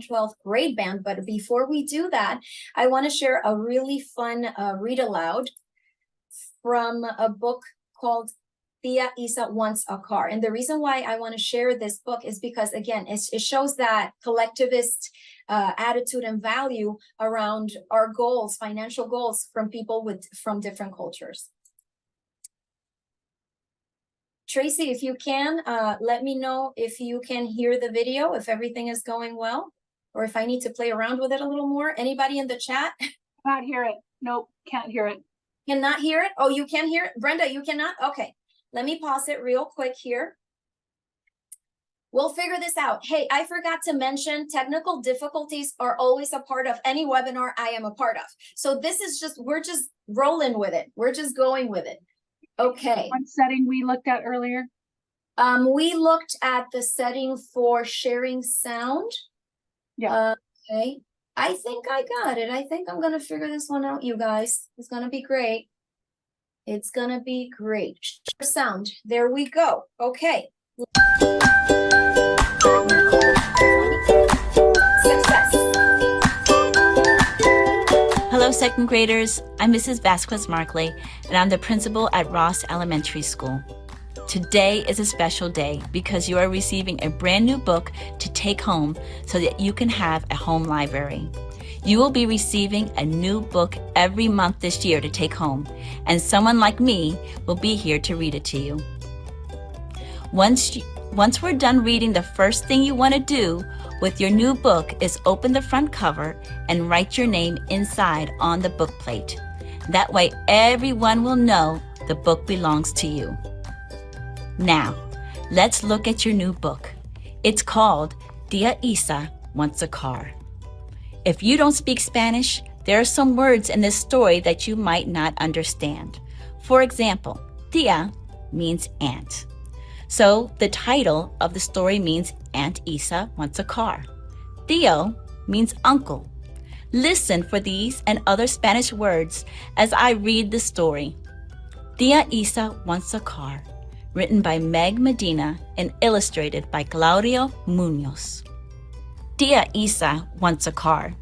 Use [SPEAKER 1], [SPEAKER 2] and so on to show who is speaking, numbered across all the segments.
[SPEAKER 1] 12th grade band. But before we do that, I want to share a really fun read aloud from a book called Tia Isa Wants a Car. And the reason why I want to share this book is because, again, it shows that collectivist attitude and value around our goals, financial goals, from people from different cultures. Tracy, if you can, let me know if you can hear the video, if everything is going well, or if I need to play around with it a little more. Anybody in the chat?
[SPEAKER 2] Can't hear it. Nope, can't hear it.
[SPEAKER 1] Cannot hear it? Oh, you can hear it? Brenda, you cannot? Okay, let me pause it real quick here. We'll figure this out. Hey, I forgot to mention technical difficulties are always a part of any webinar I am a part of. So this is just, we're just rolling with it. We're just going with it. Okay.
[SPEAKER 2] One setting we looked at earlier?
[SPEAKER 1] We looked at the setting for sharing sound.
[SPEAKER 2] Yeah.
[SPEAKER 1] Okay. I think I got it. I think I'm going to figure this one out, you guys. It's going to be great. It's going to be great. Share sound. There we go. Okay. Success.
[SPEAKER 3] Hello, second graders. I'm Mrs. Vasquez Markley, and I'm the principal at Ross Elementary School. Today is a special day because you are receiving a brand new book to take home so that you can have a home library. You will be receiving a new book every month this year to take home, and someone like me will be here to read it to you. Once we're done reading, the first thing you want to do with your new book is open the front cover and write your name inside on the book plate. That way everyone will know the book belongs to you. Now, let's look at your new book. It's called Tia Isa Wants a Car. If you don't speak Spanish, there are some words in this story that you might not understand. For example, tia means aunt. So the title of the story means Aunt Isa wants a car. Tío means uncle. Listen for these and other Spanish words as I read the story. Tia Isa Wants a Car, written by Meg Medina and illustrated by Claudio Munoz. Tia Isa wants a car.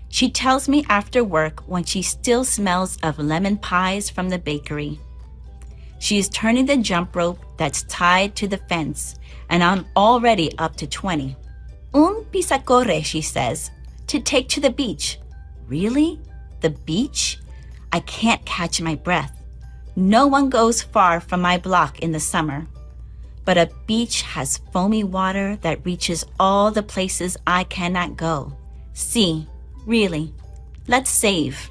[SPEAKER 3] She tells me after work when she still smells of lemon pies from the bakery. She is turning the jump rope that's tied to the fence, and I'm already up to 20. Un pisacorre, she says, to take to the beach. Really? The beach? I can't catch my breath. No one goes far from my block in the summer. But a beach has foamy water that reaches all the places I cannot go. See, really, let's save.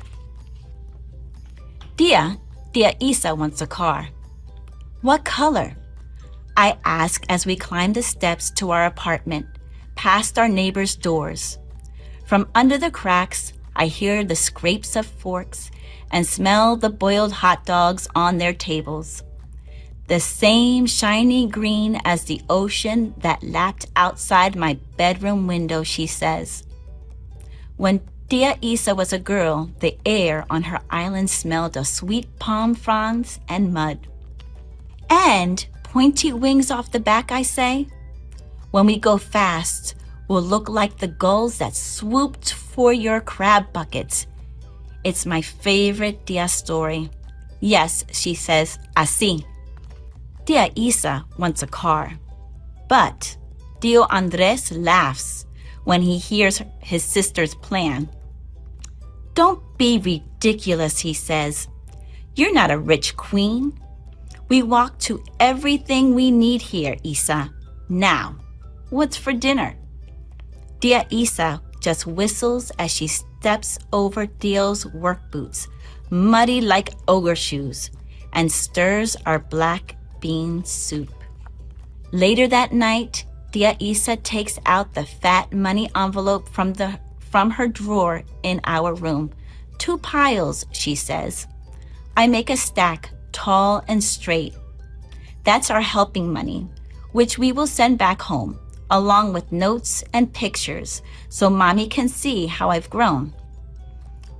[SPEAKER 3] Tia Isa wants a car. What color? I ask as we climb the steps to our apartment, past our neighbors' doors. From under the cracks, I hear the scrapes of forks and smell the boiled hot dogs on their tables. The same shiny green as the ocean that lapped outside my bedroom window, she says. When Tia Isa was a girl, the air on her island smelled of sweet palm fronds and mud. And pointy wings off the back, I say. When we go fast, we'll look like the gulls that swooped for your crab buckets. It's my favorite Tia story. Yes, she says, así. Tia Isa wants a car. But Tío Andrés laughs when he hears his sister's plan. Don't be ridiculous, he says. You're not a rich queen. We walk to everything we need here, Isa. Now, what's for dinner? Tia Isa just whistles as she steps over Tío's work boots, muddy like ogre shoes, and stirs our black bean soup. Later that night, Tia Isa takes out the fat money envelope from her drawer in our room. 2 piles, she says. I make a stack, tall and straight. That's our helping money, which we will send back home, along with notes and pictures, so Mommy can see how I've grown.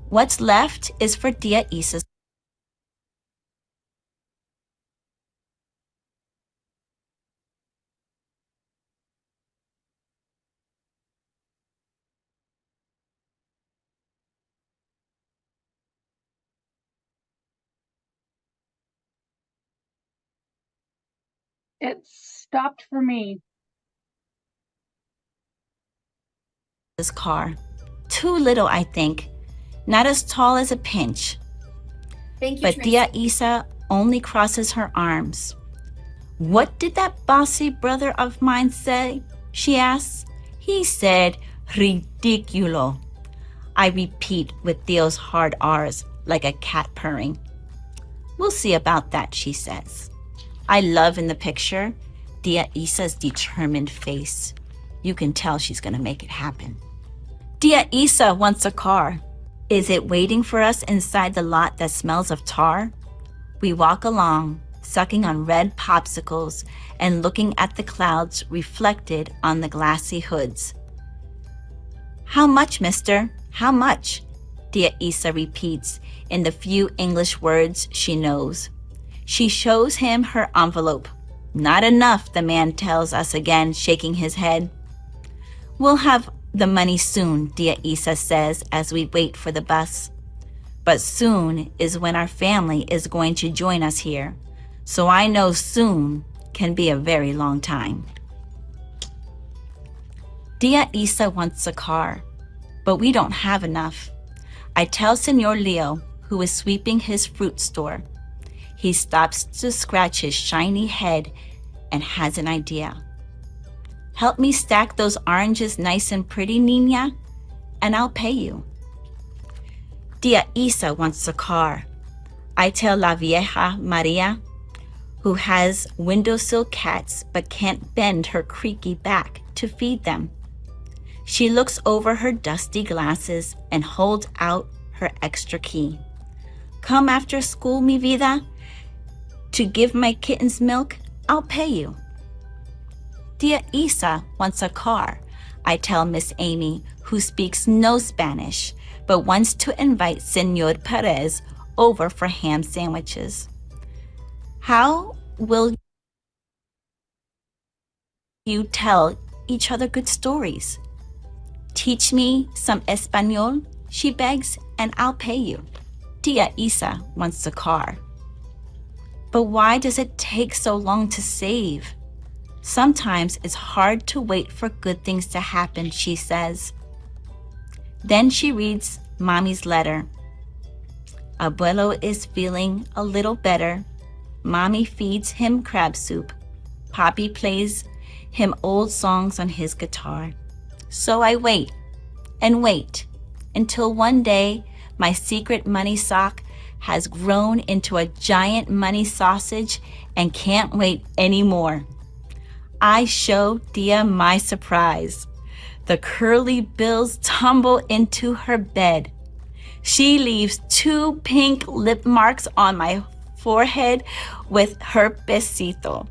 [SPEAKER 3] What's left is for Tia Isa's
[SPEAKER 2] It stopped for me.
[SPEAKER 3] This car. Too little, I think. Not as tall as a pinch.
[SPEAKER 1] Thank you,
[SPEAKER 3] But
[SPEAKER 1] Tracy.
[SPEAKER 3] Tia Isa only crosses her arms. What did that bossy brother of mine say? She asks. He said, ridiculo. I repeat with Theo's hard R's like a cat purring. We'll see about that, she says. I love in the picture Tia Isa's determined face. You can tell she's going to make it happen. Tia Isa wants a car. Is it waiting for us inside the lot that smells of tar? We walk along, sucking on red popsicles and looking at the clouds reflected on the glassy hoods. How much, mister? How much? Tia Isa repeats in the few English words she knows. She shows him her envelope. Not enough, the man tells us again, shaking his head. We'll have the money soon, Tia Isa says as we wait for the bus. But soon is when our family is going to join us here. So I know soon can be a very long time. Tia Isa wants a car, but we don't have enough. I tell Senor Leo, who is sweeping his fruit store. He stops to scratch his shiny head and has an idea. Help me stack those oranges nice and pretty, Nina, and I'll pay you. Tia Isa wants a car. I tell La Vieja Maria, who has windowsill cats but can't bend her creaky back to feed them. She looks over her dusty glasses and holds out her extra key. Come after school, mi vida, to give my kittens milk. I'll pay you. Tia Isa wants a car, I tell Miss Amy, who speaks no Spanish, but wants to invite Senor Perez over for ham sandwiches. How will you tell each other good stories? Teach me some Espanol, she begs, and I'll pay you. Tia Isa wants a car. But why does it take so long to save? Sometimes it's hard to wait for good things to happen, she says. Then she reads Mommy's letter. Abuelo is feeling a little better. Mommy feeds him crab soup. Papi plays him old songs on his guitar. So I wait and wait until one day my secret money sock has grown into a giant money sausage and can't wait anymore. I show Tia my surprise. The curly bills tumble into her bed. She leaves 2 pink lip marks on my forehead with her besito.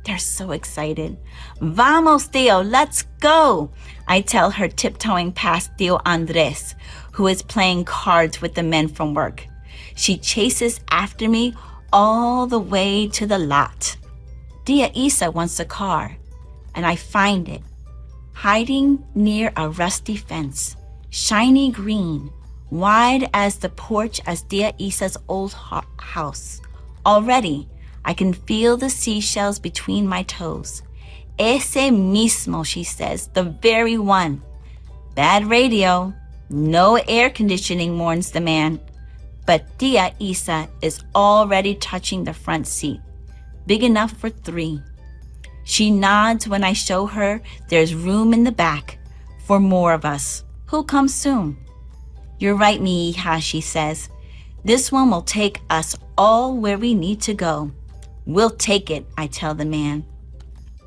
[SPEAKER 3] They're so excited. Vamos, Tio, let's go. I tell her, tiptoeing past Tio Andres, who is playing cards with the men from work. She chases after me all the way to the lot. Tia Isa wants a car, and I find it, hiding near a rusty fence, shiny green, wide as the porch as Tia Isa's old house. Already, I can feel the seashells between my toes. Ese mismo, she says, the very one. Bad radio, no air conditioning, warns the man. But Tia Isa is already touching the front seat, big enough for 3. She nods when I show her there's room in the back for more of us, who'll come soon. You're right, mi hija, she says. This one will take us all where we need to go. We'll take it, I tell the man.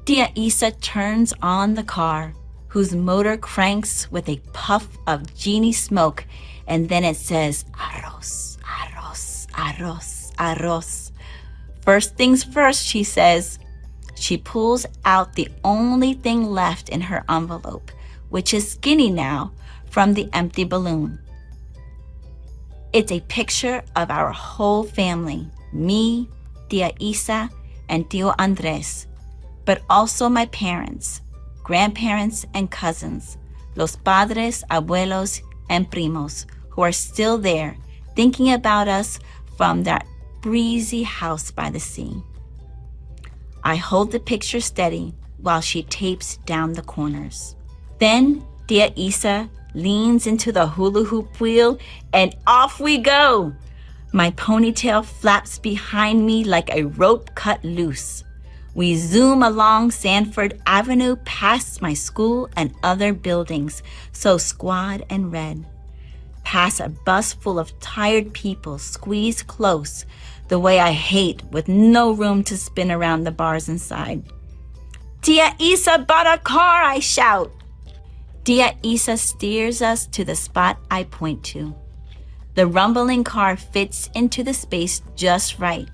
[SPEAKER 3] Tia Isa turns on the car, whose motor cranks with a puff of genie smoke, and then it says, arroz, arroz, arroz, arroz. First things first, she says. She pulls out the only thing left in her envelope, which is skinny now from the empty balloon. It's a picture of our whole family, me, Tia Isa, and Tio Andres, but also my parents, grandparents, and cousins, los padres, abuelos, and primos, who are still there, thinking about us from that breezy house by the sea. I hold the picture steady while she tapes down the corners. Then Tia Isa leans into the hula hoop wheel and off we go. My ponytail flaps behind me like a rope cut loose. We zoom along Sanford Avenue past my school and other buildings, so squad and red. Past a bus full of tired people squeezed close the way I hate, with no room to spin around the bars inside. Tia Isa bought a car, I shout. Tia Isa steers us to the spot I point to. The rumbling car fits into the space just right.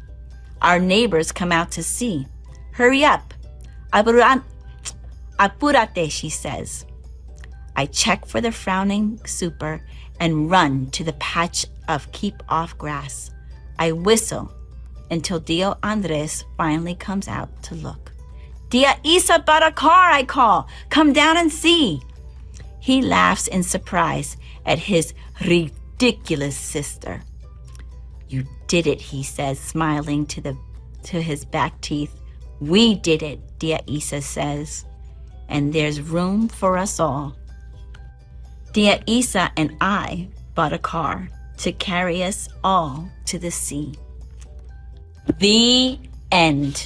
[SPEAKER 3] Our neighbors come out to see. Hurry up. Apurate, she says. I check for the frowning super and run to the patch of keep-off grass. I whistle until Dio Andres finally comes out to look. Tia Isa bought a car, I call. Come down and see. He laughs in surprise at his ridiculous sister. You did it, he says, smiling to his back teeth. We did it, Tia Isa says, and there's room for us all. Tia Isa and I bought a car to carry us all to the sea. The end.